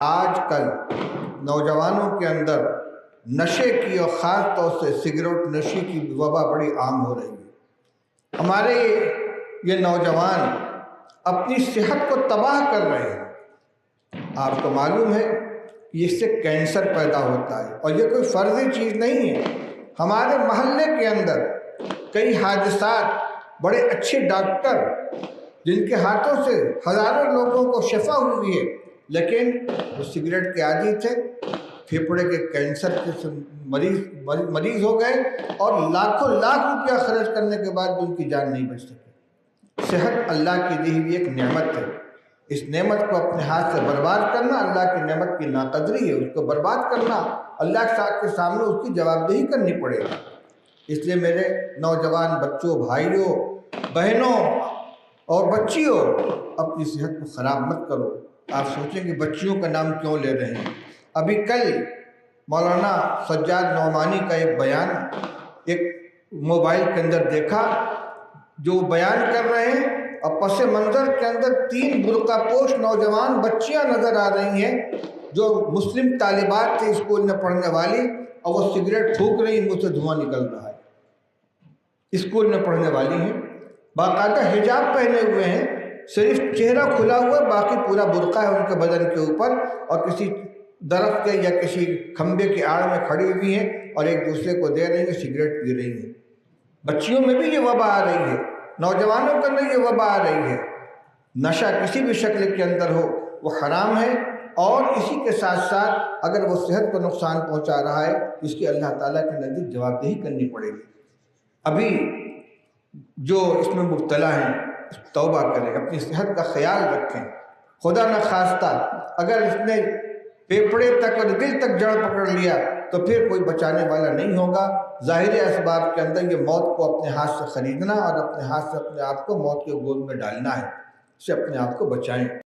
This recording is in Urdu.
آج کل نوجوانوں کے اندر نشے کی اور خاص طور سے سگریٹ نشے کی وبا بڑی عام ہو رہی ہے۔ ہمارے یہ نوجوان اپنی صحت کو تباہ کر رہے ہیں۔ آپ کو معلوم ہے کہ اس سے کینسر پیدا ہوتا ہے اور یہ کوئی فرضی چیز نہیں ہے۔ ہمارے محلے کے اندر کئی حادثات، بڑے اچھے ڈاکٹر جن کے ہاتھوں سے ہزاروں لوگوں کو شفا ہوئی ہے، لیکن وہ سگریٹ کے عادی تھے، پھیپھڑے کے کینسر کے مریض ہو گئے اور لاکھوں لاکھ روپیہ خرچ کرنے کے بعد بھی ان کی جان نہیں بچ سکی۔ صحت اللہ کی دی ہوئی ایک نعمت ہے۔ اس نعمت کو اپنے ہاتھ سے برباد کرنا اللہ کی نعمت کی ناقدری ہے۔ اس کو برباد کرنا اللہ کے سامنے اس کی جوابدہی کرنی پڑے گی۔ اس لیے میرے نوجوان بچوں، بھائیوں، بہنوں اور بچیوں، اپنی صحت کو خراب مت کرو۔ آپ سوچیں کہ بچیوں کا نام کیوں لے رہے ہیں؟ ابھی کل مولانا سجاد نعمانی کا ایک بیان ایک موبائل کے اندر دیکھا، جو بیان کر رہے ہیں اور پس منظر کے اندر 3 برقع پوش نوجوان بچیاں نظر آ رہی ہیں جو مسلم طالبات تھے اسکول میں پڑھنے والی، اور وہ سگریٹ پھونک رہی ہیں، منہ سے دھواں نکل رہا ہے۔ اسکول میں پڑھنے والی ہیں، باقاعدہ حجاب پہنے ہوئے ہیں، صرف چہرہ کھلا ہوا، باقی پورا برقع ہے ان کے بدن کے اوپر، اور کسی درخت کے یا کسی کھمبے کے آڑ میں کھڑی ہوئی ہیں اور ایک دوسرے کو دے رہی ہیں، سگریٹ پی رہی ہیں۔ بچیوں میں بھی یہ وبا آ رہی ہے، نوجوانوں کے اندر یہ وبا آ رہی ہے۔ نشہ کسی بھی شکل کے اندر ہو وہ حرام ہے، اور اسی کے ساتھ ساتھ اگر وہ صحت کو نقصان پہنچا رہا ہے اس کی اللہ تعالیٰ کے نزدیک جوابدہی کرنی پڑے گی۔ ابھی جو اس میں مبتلا ہیں توبہ کریں، اپنی صحت کا خیال رکھیں۔ خدا نخواستہ اگر اس نے پھیپھڑے تک اور دل تک جڑ پکڑ لیا تو پھر کوئی بچانے والا نہیں ہوگا۔ ظاہر اسباب کے اندر یہ موت کو اپنے ہاتھ سے خریدنا اور اپنے ہاتھ سے اپنے آپ کو موت کے گود میں ڈالنا ہے۔ اس سے اپنے آپ کو بچائیں۔